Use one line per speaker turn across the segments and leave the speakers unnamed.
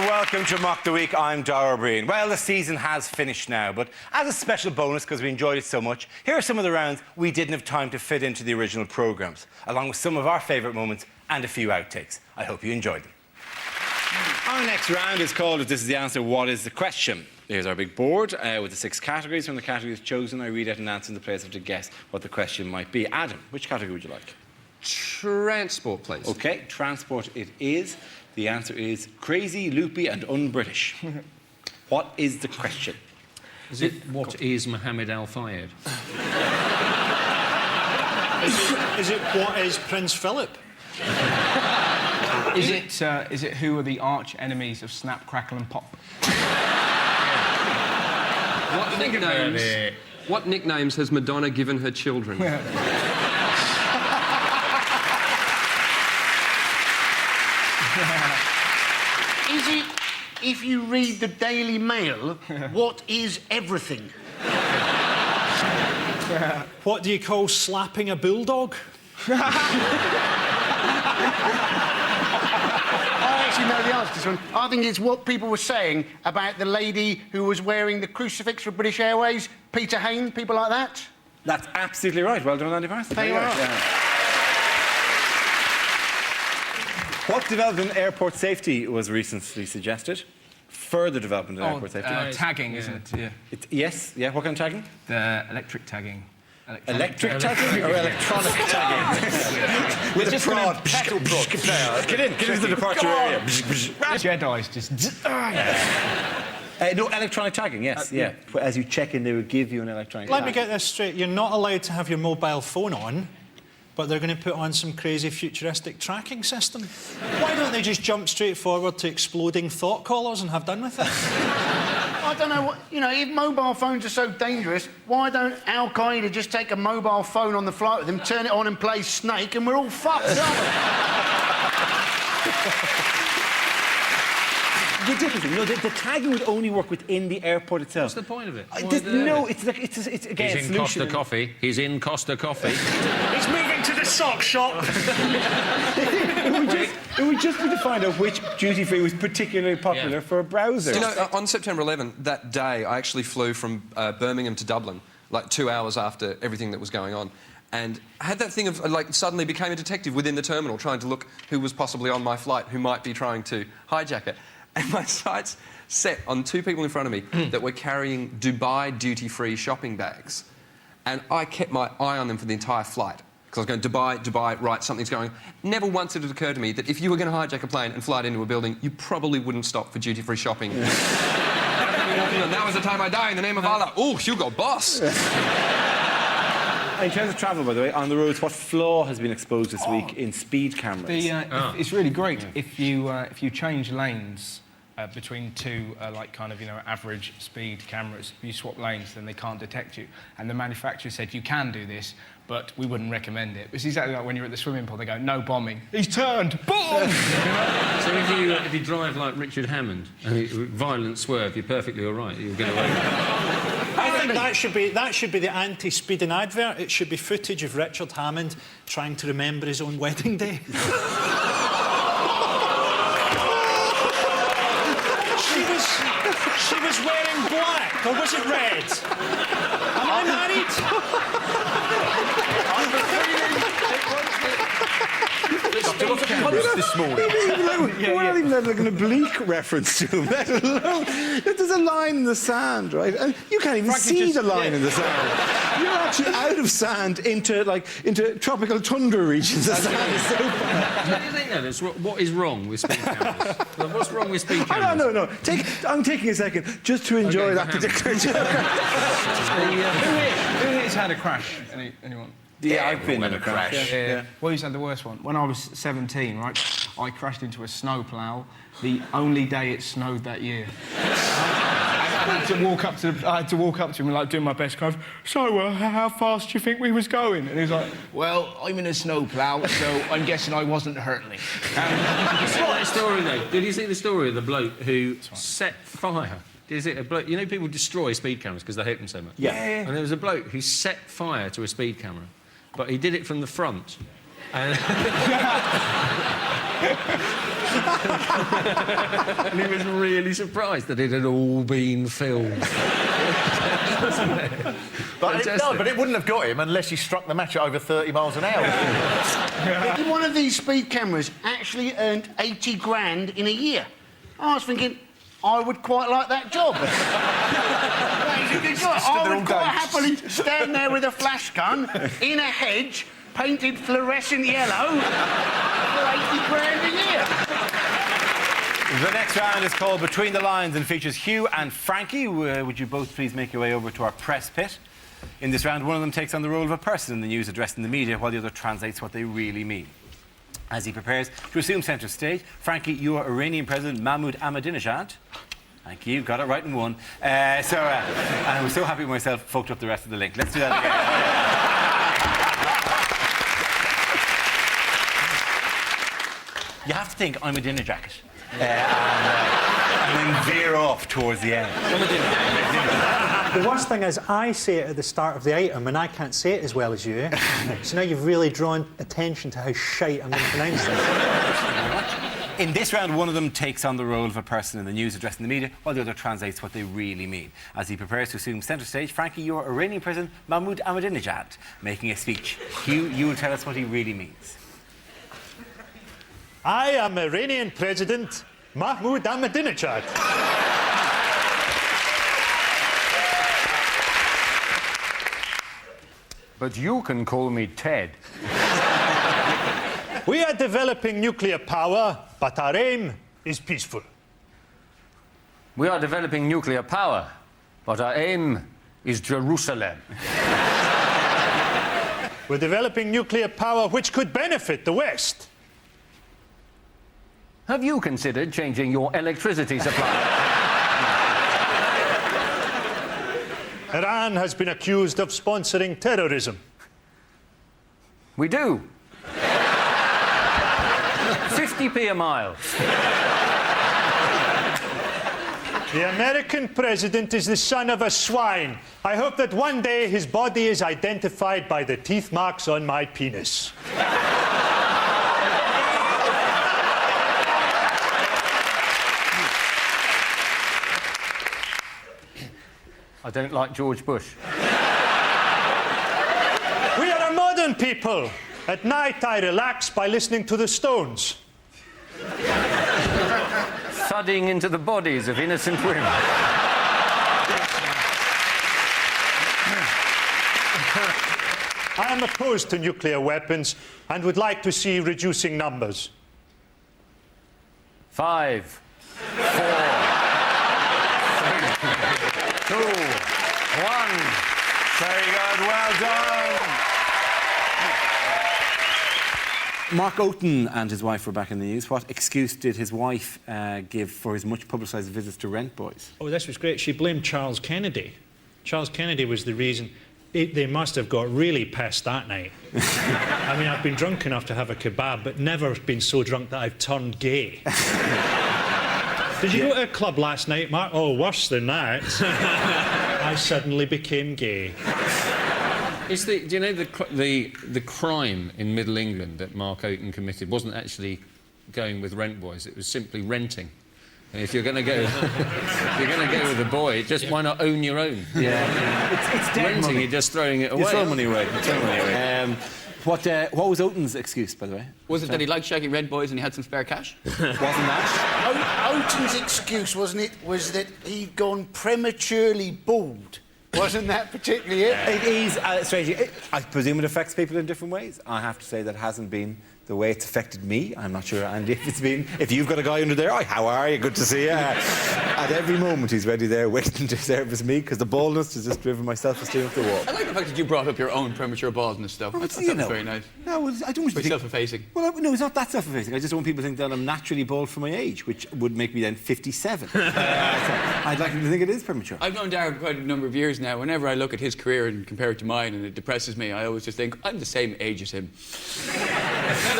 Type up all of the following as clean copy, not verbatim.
welcome to Mock the Week. I'm Dara Breen. Well, the season has finished now, but as a special bonus, because we enjoyed it so much, here are some of the rounds we didn't have time to fit into the original programmes, along with some of our favourite moments and a few outtakes. I hope you enjoyed them. Our next round is called, if this is the answer, what is the question? Here's our big board with the 6 categories. From the categories chosen, I read out an answer and the players have to guess what the question might be. Adam, which category would you like?
Transport, please.
OK, transport it is. The answer is crazy, loopy and un-British. What is the question?
What is Mohammed Al Fayed?
Is it what is Prince Philip?
Is it who are the arch enemies of Snap, Crackle and Pop?
What nicknames has Madonna given her children?
Is it, if you read the Daily Mail, what is everything?
What do you call slapping a bulldog?
I actually know the answer to this one. I think it's what people were saying about the lady who was wearing the crucifix for British Airways, Peter Hain, people like that.
That's absolutely right. Well done, Andy Parsons.
There you are.
Yeah. What development in airport safety was recently suggested? Further development in airport safety?
Tagging, isn't it? Yeah.
Yes. Yeah. What kind of tagging?
The electric tagging.
Electric tagging or electronic tagging? With a prod.
Pedal prod.
Get into the departure area.
Jedi's just...
No, electronic tagging, yes, yeah. As you check in, they would give you an electronic
Let
tag.
me get this straight. You're not allowed to have your mobile phone on, but they're going to put on some crazy futuristic tracking system. Why don't they just jump straight forward to exploding thought collars and have done with it?
I don't know what... You know, if mobile phones are so dangerous, why don't Al-Qaeda just take a mobile phone on the flight with them, turn it on and play Snake, and we're all fucked, aren't we?
The difference is, the tagging would only work within the airport itself.
What's the point of it?
No, it's like it's again.
He's in Costa Coffee. He's in Costa Coffee.
He's moving to the sock shop.
It would just be to find out which duty-free was particularly popular for a browser.
You know, on September 11, that day, I actually flew from Birmingham to Dublin, like 2 hours after everything that was going on. And I had that thing of, like, suddenly became a detective within the terminal, trying to look who was possibly on my flight, who might be trying to hijack it. And my sights set on 2 people in front of me that were carrying Dubai duty-free shopping bags. And I kept my eye on them for the entire flight. Because I was going, Dubai, right, something's going on. Never once did it occur to me that if you were going to hijack a plane and fly it into a building, you probably wouldn't stop for duty-free shopping. Now is the time I die in the name of Allah. Oh, Hugo Boss!
In terms of travel, by the way, on the roads, what flaw has been exposed this week in speed cameras?
It's really great if you change lanes between 2 average speed cameras. If you swap lanes, then they can't detect you. And the manufacturer said you can do this, but we wouldn't recommend it. It's exactly like when you're at the swimming pool. They go, no bombing. He's turned. Boom.
So if you drive like Richard Hammond and violent swerve, you're perfectly all right. You'll get away with it.
I think that should be the anti-speeding advert. It should be footage of Richard Hammond trying to remember his own wedding day. She was wearing black, or was it red? Am I married?
This morning.
We're not even having an oblique reference to him, let alone... There's a line in the sand, right? And you can't even see the line in the sand. You're actually out of sand into tropical tundra regions. The sand is so bad.
What do you think, then? What is wrong with speed cameras? What's wrong with speed cameras?
No. I'm taking a second just to enjoy that particular joke.
Who here's had a crash? Anyone?
Yeah, I've been in a crash.
Yeah. Well, who's had the worst one? When I was 17, right, I crashed into a snowplough the only day it snowed that year. I had to walk up to him and, like, do my best kind of, so, how fast do you think we was going? And he was like, well, I'm in a snowplow, so I'm guessing I wasn't hurtling.
You saw that story, though? Did you see the story of the bloke who set fire? Is it a bloke? You know, people destroy speed cameras because they hate them so much.
Yeah.
And there was a bloke who set fire to a speed camera, but he did it from the front. And and he was really surprised that it had all been filmed.
But it wouldn't have got him unless he struck the match at over 30 miles an hour.
One of these speed cameras actually earned 80 grand in a year. I was thinking, I would quite like that job. That is a good job. I would quite happily stand there with a flash gun in a hedge, painted fluorescent yellow, for 80 grand a year.
The next round is called Between the Lines and features Hugh and Frankie. Would you both please make your way over to our press pit? In this round, one of them takes on the role of a person in the news addressing the media, while the other translates what they really mean. As he prepares to assume centre stage, Frankie, you are Iranian President Mahmoud Ahmadinejad. Thank you, got it right in one. And I was so happy with myself, fucked up the rest of the link. Let's do that again. You have to think I'm a dinner jacket. And then veer off towards the end.
The worst thing is I say it at the start of the item and I can't say it as well as you. So now you've really drawn attention to how shite I'm going to pronounce this.
In this round, one of them takes on the role of a person in the news addressing the media, while the other translates what they really mean. As he prepares to assume centre stage, Frankie, you are Iranian President Mahmoud Ahmadinejad making a speech. Hugh, you will tell us what he really means.
I am Iranian President Mahmoud Ahmadinejad.
But you can call me Ted.
We are developing nuclear power, but our aim is peaceful.
We are developing nuclear power, but our aim is Jerusalem.
We're developing nuclear power which could benefit the West.
Have you considered changing your electricity supply?
Iran has been accused of sponsoring terrorism.
We do. 50p a mile.
The American president is the son of a swine. I hope that one day his body is identified by the teeth marks on my penis.
I don't like George Bush.
We are a modern people. At night, I relax by listening to the Stones.
Thudding into the bodies of innocent women.
I am opposed to nuclear weapons and would like to see reducing numbers.
5, 4, 3, 2, 1.
Very good, well done. Mark Oaten and his wife were back in the news. What excuse did his wife give for his much publicised visits to rent boys?
Oh, this was great. She blamed Charles Kennedy. Charles Kennedy was the reason. They must have got really pissed that night. I mean, I've been drunk enough to have a kebab, but never been so drunk that I've turned gay. Did you go to a club last night, Mark? Oh, worse than that. I suddenly became gay.
Do you know the crime in Middle England that Mark Oaten committed wasn't actually going with rent boys, it was simply renting. And if you're going to go, with a boy, just why not own your own?
Yeah, it's dead
renting,
money.
you're just throwing it away.
You throw money away. What was Oaten's excuse, by the way?
Was it that he liked shagging rent boys and he had some spare cash?
Wasn't that?
Oaten's excuse, wasn't it, was that he'd gone prematurely bald. Wasn't that particularly it?
It is strange. I presume it affects people in different ways. I have to say that hasn't been the way it's affected me. I'm not sure, and if you've got a guy under there, oh, how are you? Good to see you. At every moment, he's ready there, waiting to service me, because the baldness has just driven my self-esteem up the wall.
I like the fact that you brought up your own premature baldness stuff.
Well,
That was very nice.
No, well, I don't want you to
Very
think...
self-effacing.
Well, no, it's not that self-effacing. I just don't want people to think that I'm naturally bald for my age, which would make me then 57. So I'd like them to think it is premature.
I've known Darren for quite a number of years now. Whenever I look at his career and compare it to mine and it depresses me, I always just think, I'm the same age as him.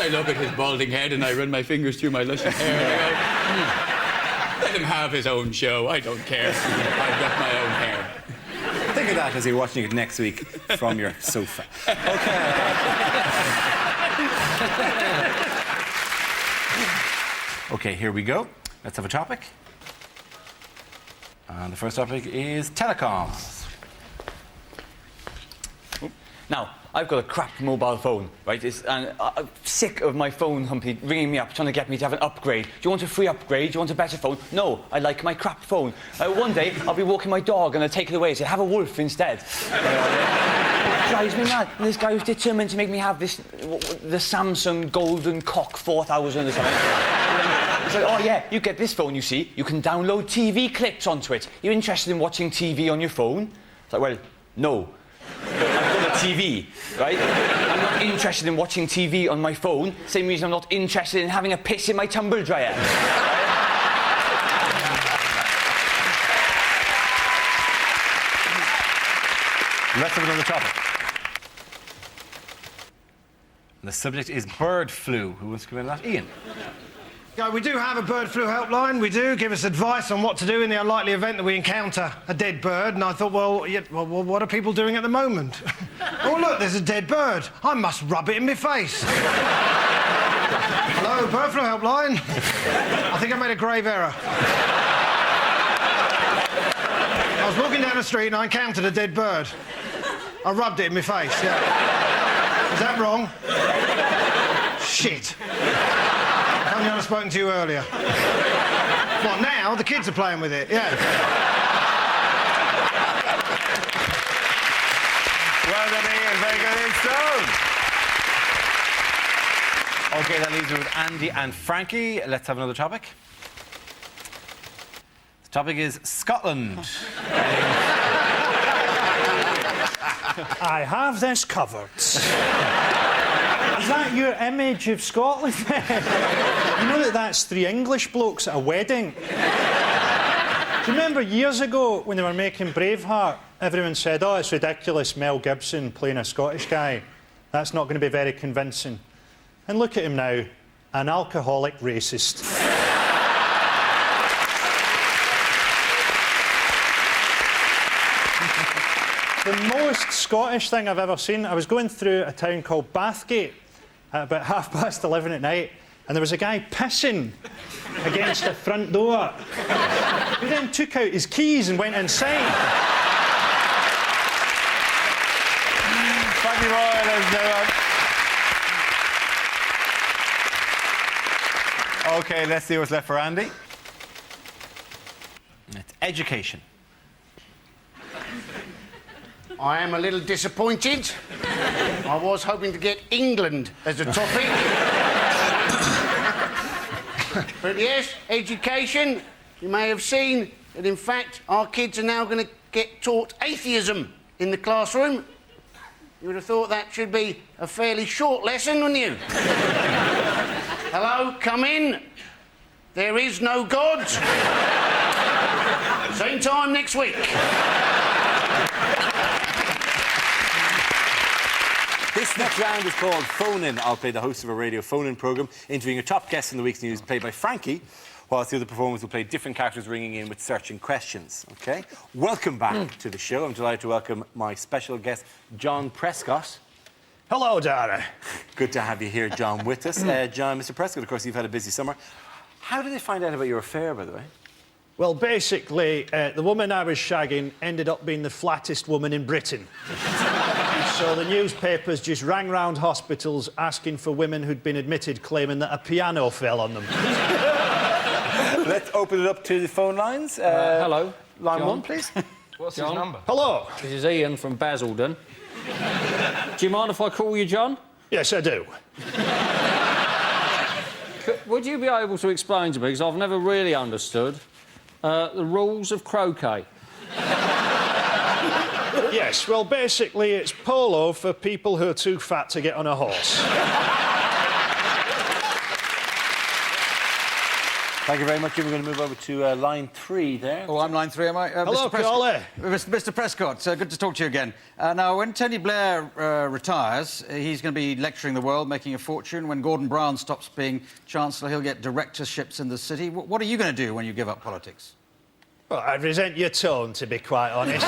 And I look at his balding head and I run my fingers through my luscious hair and I go, let him have his own show. I don't care. I've got my own hair.
Think of that as you're watching it next week from your sofa. OK. OK, here we go. Let's have a topic. And the first topic is telecoms.
Now, I've got a crap mobile phone, right? And I'm sick of my phone Humpy ringing me up trying to get me to have an upgrade. Do you want a free upgrade? Do you want a better phone? No, I like my crap phone. One day, I'll be walking my dog and I'll take it away and say, have a wolf instead. It drives me mad. And this guy was determined to make me have this, the Samsung Golden Cock 4000 or something. It's like, oh yeah, you get this phone, you see, you can download TV clips onto it. You're interested in watching TV on your phone? It's like, well, no. I've got a TV, right? I'm not interested in watching TV on my phone. Same reason I'm not interested in having a piss in my tumble dryer.
Let's have another topic. The subject is bird flu. Who wants to come in that? Ian.
Yeah, we do have a bird flu helpline. We do give us advice on what to do in the unlikely event that we encounter a dead bird. And I thought, well, what are people doing at the moment? Oh, look, there's a dead bird. I must rub it in my face. Hello, bird flu helpline. I think I made a grave error. I was walking down the street and I encountered a dead bird. I rubbed it in my face, yeah. Is that wrong? Shit. I've only spoken to you earlier. What, now? The kids are playing with it, yeah.
Well done, Ian. Very good, Ian Stone. OK, that leaves me with Andy and Frankie. Let's have another topic. The topic is Scotland.
I have this covered. Is that your image of Scotland? You know that's three English blokes at a wedding? Do you remember years ago when they were making Braveheart, everyone said, oh, it's ridiculous, Mel Gibson playing a Scottish guy. That's not going to be very convincing. And look at him now, an alcoholic racist. The most Scottish thing I've ever seen, I was going through a town called Bathgate at about 11:30 at night, and there was a guy pissing against the front door. He then took out his keys and went inside.
Frankie Roy, ladies and gentlemen. OK, let's see what's left for Andy. It's education.
I am a little disappointed. I was hoping to get England as a topic. But yes, education. You may have seen that, in fact, our kids are now going to get taught atheism in the classroom. You would have thought that should be a fairly short lesson, wouldn't you? Hello, come in. There is no God. Same time next week.
This next round is called Phone In. I'll play the host of a radio phone-in programme, interviewing a top guest in the week's news, played by Frankie, whilst the other performers will play different characters ringing in with searching questions. OK? Welcome back to the show. I'm delighted to welcome my special guest, John Prescott.
Hello, Dara.
Good to have you here, John, with us. John, Mr. Prescott, of course, you've had a busy summer. How did they find out about your affair, by the way?
Well, basically, the woman I was shagging ended up being the flattest woman in Britain. So the newspapers just rang round hospitals asking for women who'd been admitted, claiming that a piano fell on them.
Let's open it up to the phone lines.
Hello.
Line
John.
1, please.
What's his number?
Hello.
This is Ian from Basildon. Do you mind if I call you John?
Yes, I do.
Would you be able to explain to me, because I've never really understood, the rules of croquet?
Yes, well, basically, it's polo for people who are too fat to get on a horse.
Thank you very much. We're going to move over to line 3 there.
Oh, I'm line 3, am I?
Hello,
Mr. Prescott.
Collie.
Mr. Prescott, good to talk to you again. Now, when Tony Blair retires, he's going to be lecturing the world, making a fortune. When Gordon Brown stops being Chancellor, he'll get directorships in the city. What are you going to do when you give up politics?
Well, I resent your tone, to be quite honest.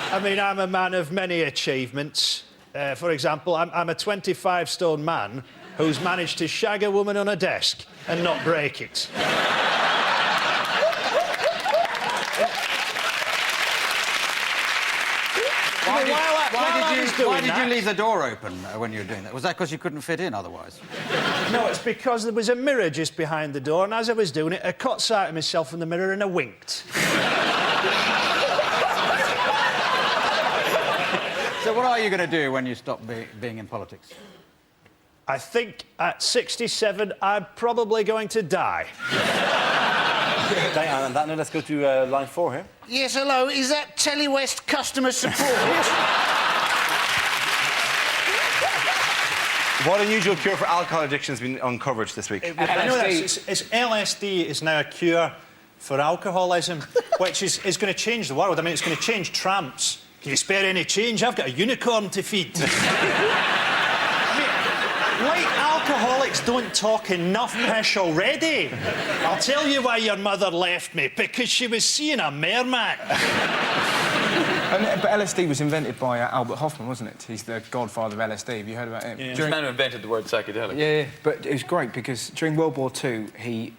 I mean, I'm a man of many achievements. For example, I'm a 25-stone man who's managed to shag a woman on a desk and not break it.
Why did you leave the door open when you were doing that? Was that because you couldn't fit in otherwise?
No, it's because there was a mirror just behind the door, and as I was doing it, I caught sight of myself in the mirror and I winked.
So what are you going to do when you stop being in politics?
I think at 67, I'm probably going to die.
On that note, let's go to line 4 here.
Yes, hello. Is that Telewest customer support?
What unusual cure for alcohol addiction has been uncovered this week?
I know it's LSD is now a cure for alcoholism, which is going to change the world. I mean, it's going to change tramps. Can you spare any change? I've got a unicorn to feed. Like alcoholics don't talk enough pish already. I'll tell you why your mother left me. Because she was seeing a merman.
But LSD was invented by Albert Hofmann, wasn't it? He's the godfather of LSD. Have you heard about him?
Yeah. The man who invented the word psychedelic.
Yeah, but it was great because during World War II, he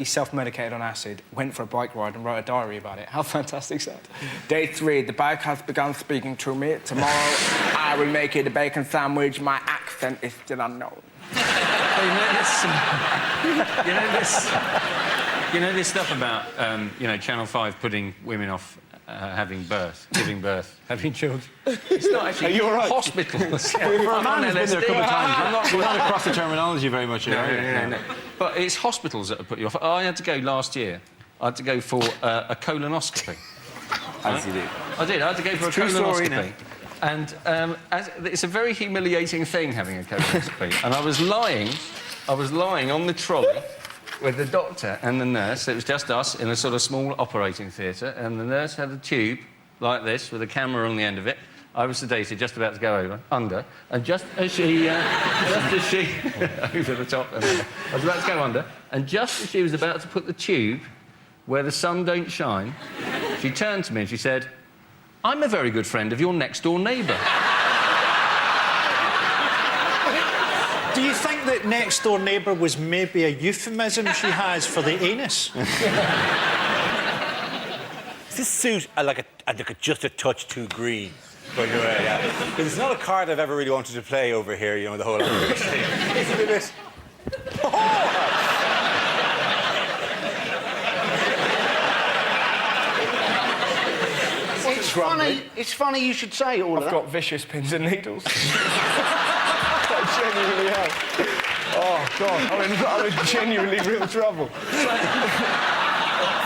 self-medicated on acid, went for a bike ride and wrote a diary about it. How fantastic is that? Day 3, the bike has begun speaking to me. Tomorrow, I will make it a bacon sandwich. My accent is still unknown.
You know this stuff about Channel 5 putting women off giving birth, having children. It's not actually.
Are you all right?
Hospitals.
For a man who's been there a couple of times, we're not across the terminology very much here.
No. But it's hospitals that have put you off. I had to go last year. I had to go for a colonoscopy.
As you do.
I did. I had to go for a colonoscopy. And it's a very humiliating thing having a colonoscopy. And I was lying on the trolley with the doctor and the nurse. It was just us in a sort of small operating theatre, and the nurse had a tube like this with a camera on the end of it. I was sedated, just about to go under, and just as she over the top, I was about to go under, and just as she was about to put the tube where the sun don't shine, she turned to me and she said, "I'm a very good friend of your next-door neighbour."
Do you think that next-door neighbour was maybe a euphemism she has for the anus?
Does this suit just a touch too green? By the way, yeah. Because it's not a card I've ever really wanted to play over here, the whole Irish thing. It's a bit...
It's funny you should say all of that.
I've got vicious pins and needles. I genuinely have. Oh, God. I'm in genuinely real trouble.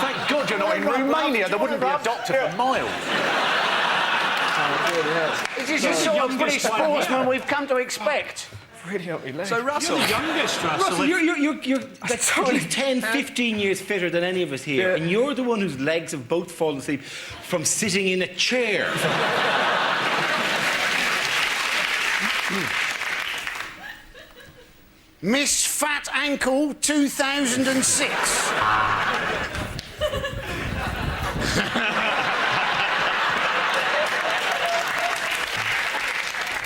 Thank God you're not in Romania. There wouldn't be a doctor for miles.
This is the sort of British sportsman we've come to expect.
Really up my leg.
So, Russell...
You're the youngest,
Russell, you're that's at least 10, 15 years fitter than any of us here.
Yeah.
And you're the one whose legs have both fallen asleep from sitting in a chair.
Miss Fat Ankle 2006.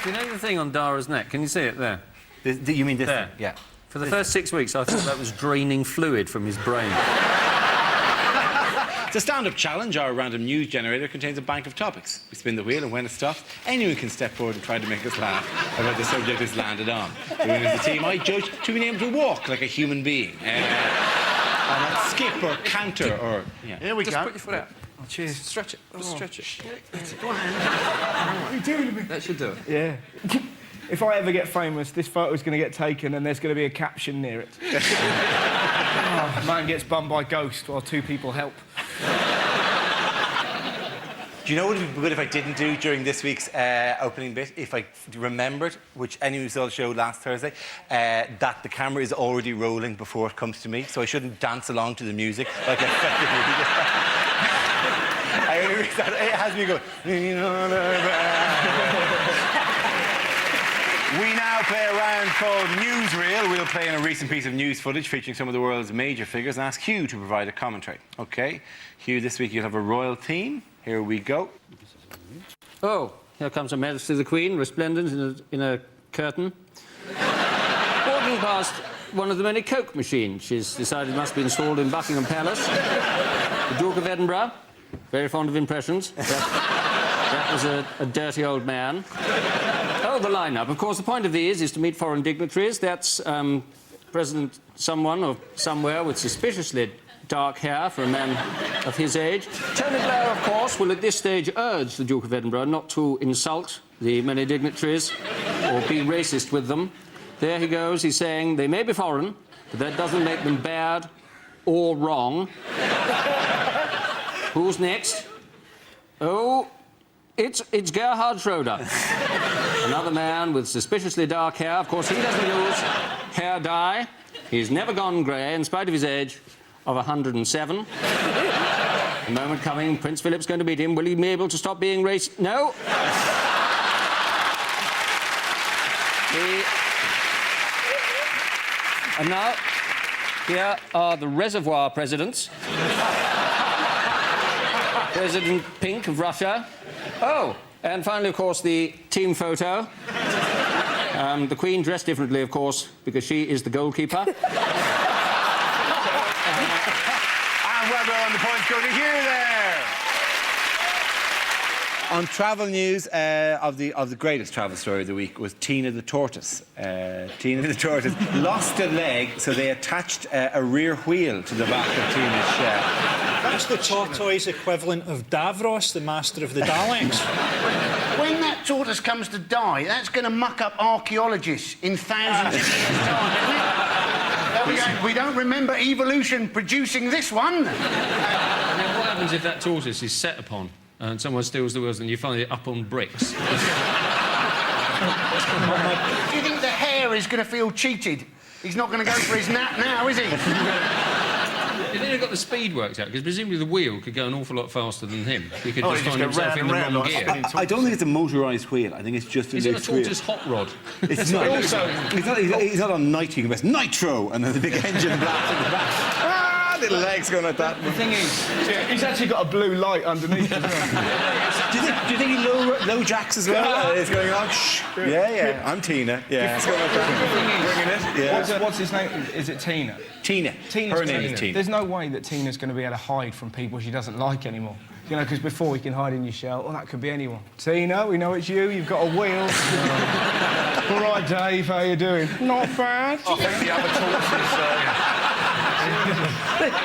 Do you know the thing on Dara's neck? Can you see it there?
You mean this
There.
thing? Yeah.
For the first 6 weeks, I thought that was draining fluid from his brain.
It's a stand-up challenge. Our random news generator contains a bank of topics. We spin the wheel, and when it stops, anyone can step forward and try to make us laugh about the subject it's landed on. The winner of the team I judge to be able to walk like a human being. And not skip or canter or... Yeah.
Here we
Just
go.
put your foot out.
Oh, cheers.
Stretch it. Just stretch it.
Go on, Andy.
What are you doing to me?
That should do it.
Yeah. If I ever get famous, this photo's going to get taken and there's going to be a caption near it. Man gets bummed by ghost while 2 people help.
Do you know what would be good if I didn't do during this week's opening bit? If I remembered, which anyone who saw the show last Thursday, that the camera is already rolling before it comes to me, so I shouldn't dance along to the music like I effectively. It has me going. We now play a round called Newsreel. We'll play in a recent piece of news footage featuring some of the world's major figures and ask Hugh to provide a commentary. OK, Hugh, this week you'll have a royal theme. Here we go.
Oh, Here comes Her Majesty the Queen, resplendent in a curtain. Walking past one of the many Coke machines she's decided must be installed in Buckingham Palace. The Duke of Edinburgh, very fond of impressions. That was a dirty old man. Oh, the line-up. Of course, the point of these is to meet foreign dignitaries. That's President someone or somewhere with suspiciously dark hair for a man of his age. Tony Blair, of course, will at this stage urge the Duke of Edinburgh not to insult the many dignitaries or be racist with them. There he goes. He's saying they may be foreign, but that doesn't make them bad or wrong. Who's next? Oh, it's Gerhard Schroeder. Another man with suspiciously dark hair. Of course, he doesn't use hair dye. He's never gone grey, in spite of his age of 107. The moment coming, Prince Philip's going to meet him. Will he be able to stop being racist? No. And now, here are the reservoir presidents. President Pink of Russia. Oh, and finally, of course, the team photo. The Queen dressed differently, of course, because she is the goalkeeper.
And well done, the points go to Hugh there. On travel news, of the greatest travel story of the week was Tina the tortoise. Tina the tortoise lost a leg, so they attached a rear wheel to the back of Tina's shed.
That's the tortoise equivalent of Davros, the master of the Daleks.
When that tortoise comes to die, that's going to muck up archaeologists in thousands of years' time, isn't it? We don't remember evolution producing this one.
Now, what happens if that tortoise is set upon and someone steals the wheels and you find it up on bricks?
Do you think the hare is going to feel cheated? He's not going to go for his nap now, is he?
You think they've got the speed worked out? Because presumably the wheel could go an awful lot faster than him. He could
Oh,
just
he
find
just go
himself
round
in the
and round
wrong
like
gear.
spinning
I don't think it's a motorised wheel. I think it's just a
Is it a
loose wheel.
tortoise hot rod?
It's not. He's not on night. You can press nitro and then the big engine blast at the back. Ah, little legs going like that.
The thing is, he's actually got a blue light underneath as well.
Do you think he low jacks as well? It's going on. Shh. Yeah. I'm Tina. Yeah. It's going like that. Bringing it. Yeah.
What's his name? Is it Tina?
Tina. Her name is Tina.
There's no way that Tina's going to be able to hide from people she doesn't like anymore. You know, because before you can hide in your shell, that could be anyone. Tina, we know it's you. You've got a wheel. All right, Dave, how you doing? Not bad.
I think the other tortoise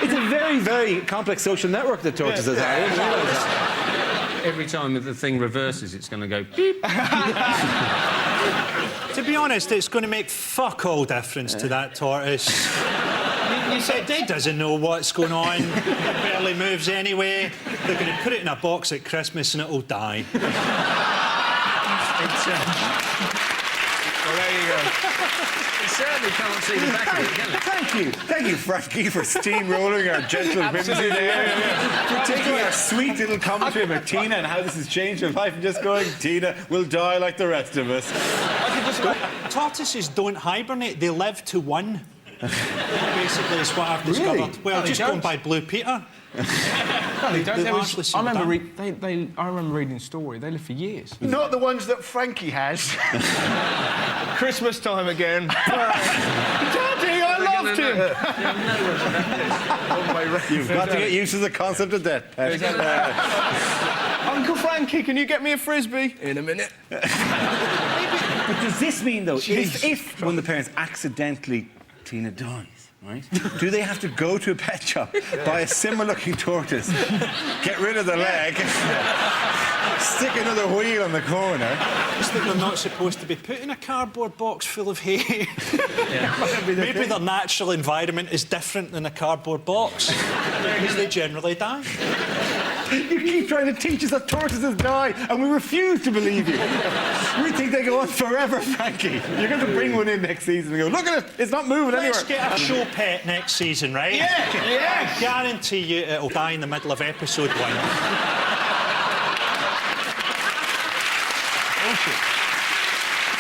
It's a very, very complex social network that tortoises are.
Every time the thing reverses, it's going to go beep.
To be honest, it's going to make fuck all difference to that tortoise. You said he doesn't know what's going on. It barely moves anyway. They're going to put it in a box at Christmas and it'll die.
Well, there you go.
You certainly can't see the back of it, can you?
Thank you, Frankie, for steamrolling our gentle whimsy there. For taking our sweet little commentary about Tina and how this has changed her life and just going, Tina will die like the rest of us.
Tortoises don't hibernate, they live to one. Basically, is what I've discovered.
Really?
Well,
No,
just
they
going
don't.
by Blue Peter.
No, they don't.
They largely
I
seem
remember,
done.
I remember reading a story. They live for years.
Not the ones that Frankie has.
Christmas time again. Daddy, I loved him.
You've got to get used to the concept of death, Pet.
Uncle Frankie, can you get me a frisbee? In a minute.
But does this mean, though, if one of the parents accidentally Tina dies, right? Do they have to go to a pet shop, buy a similar-looking tortoise, get rid of the leg, stick another wheel on the corner?
Just that they're not supposed to be put in a cardboard box full of hay. Maybe their natural environment is different than a cardboard box, because they generally die.
You keep trying to teach us that tortoises die, and we refuse to believe you. We think they go on forever, Frankie. You're going to bring one in next season and go, look at it, it's not moving
Let's
anywhere.
get a show pet next season, right?
Yeah, yeah.
I guarantee you it'll die in the middle of episode 1.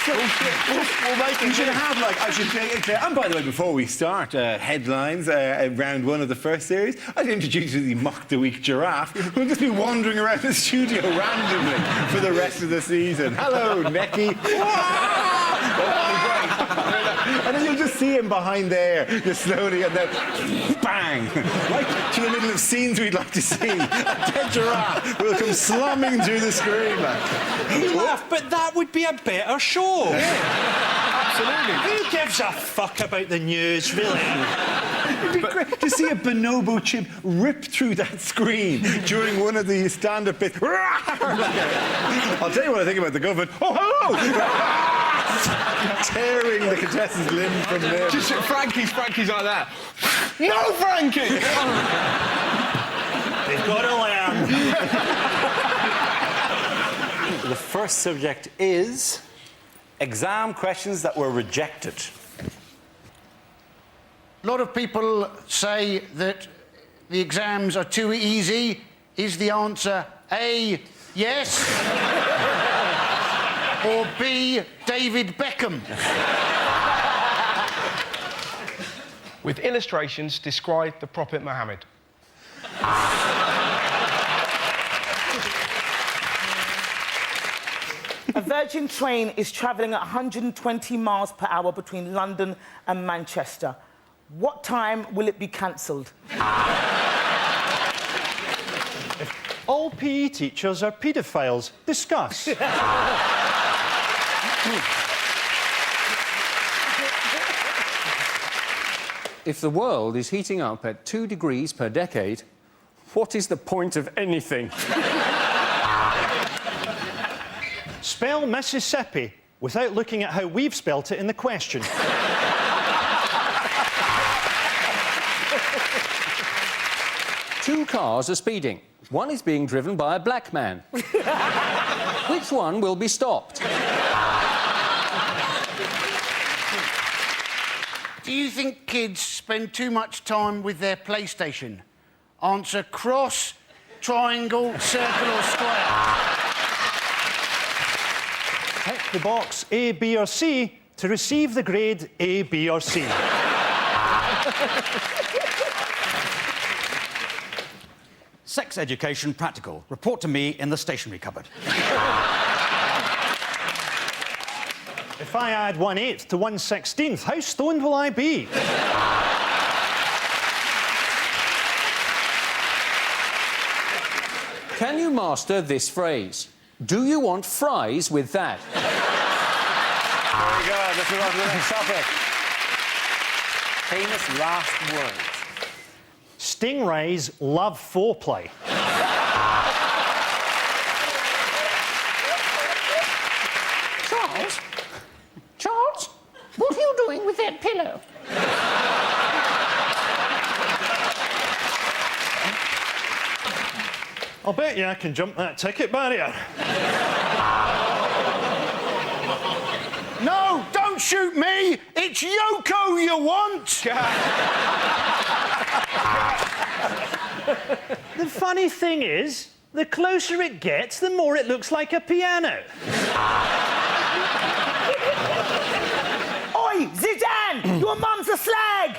We'll make you should have, like, I should say, and by the way, before we start headlines, round one of the first series, I'd introduce you to the Mock the Week giraffe, who'll just be wandering around the studio randomly for the rest of the season. Hello, Necky. And then you'll just see him behind there, just slowly, and then bang! Right to the middle of scenes we'd like to see. A dead giraffe will come slamming through the screen.
You laugh, but that would be a better show.
Absolutely.
Who gives a fuck about the news, really?
It'd be great to see a bonobo chimp rip through that screen during one of the stand-up bits. I'll tell you what I think about the government. Oh, hello! Tearing the contestant's limb from limb.
Just Frankie's like that. No, Frankie!
They've got to learn.
The first subject is exam questions that were rejected.
A lot of people say that the exams are too easy. Is the answer A, yes? Or B, David Beckham?
With illustrations, describe the Prophet Muhammad.
A Virgin train is travelling at 120 miles per hour between London and Manchester. What time will it be cancelled?
All PE teachers are paedophiles. Discuss.
If the world is heating up at 2 degrees per decade, what is the point of anything?
Spell Mississippi without looking at how we've spelt it in the question.
Two cars are speeding. One is being driven by a black man. Which one will be stopped?
Do you think kids spend too much time with their PlayStation? Answer cross, triangle, circle or square.
Tick the box A, B or C to receive the grade A, B or C.
Sex education practical. Report to me in the stationery cupboard.
If I add 1/8 to 1/16, how stoned will I be?
Can you master this phrase? Do you want fries with that?
Very good. Let's move on to the next topic. Famous last words.
Stingrays love foreplay.
Charles, what are you doing with that pillow?
I'll bet you I can jump that ticket barrier.
No, don't shoot me! It's Yoko you want!
The funny thing is, the closer it gets, the more it looks like a piano.
Oi, Zidane! Your mum's a slag!